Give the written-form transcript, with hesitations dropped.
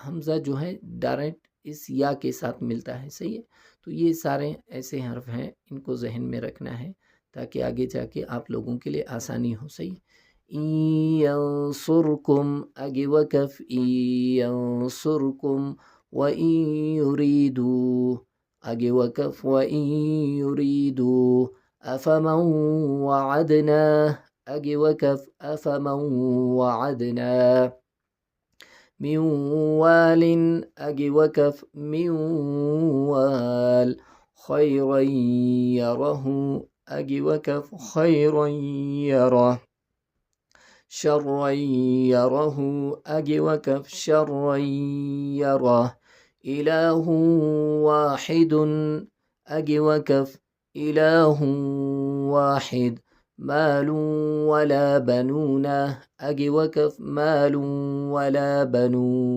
हमज़ा जो है डायरेक्ट इस या के साथ मिलता है, सही है। तो ये सारे ऐसे हर्फ हैं, इनको ज़हन में रखना है ताकि आगे जाके आप लोगों के लिए आसानी हो, सही है। इन यंसुरकुम, आगे वक़फ़, इन यंसुरकुम व इन युरीदू, आगे वक़फ़, व इन युरीदू अफ़मन वअदनाह, आगे वक़फ़, अफ़मन वअदनाह मिन वालिन, आगे वक़फ़, मिन वाल खैरन यरहु, आगे वक़फ़, खैरन यरह शर्रन यरहु, आगे वक़फ़, शर्रन यरह इलाहुन वाहिदुन, आगे वक़फ़, इलाहुन वाहिद मालुन वला बनून, आगे वक़फ़, मालुन वला बनून।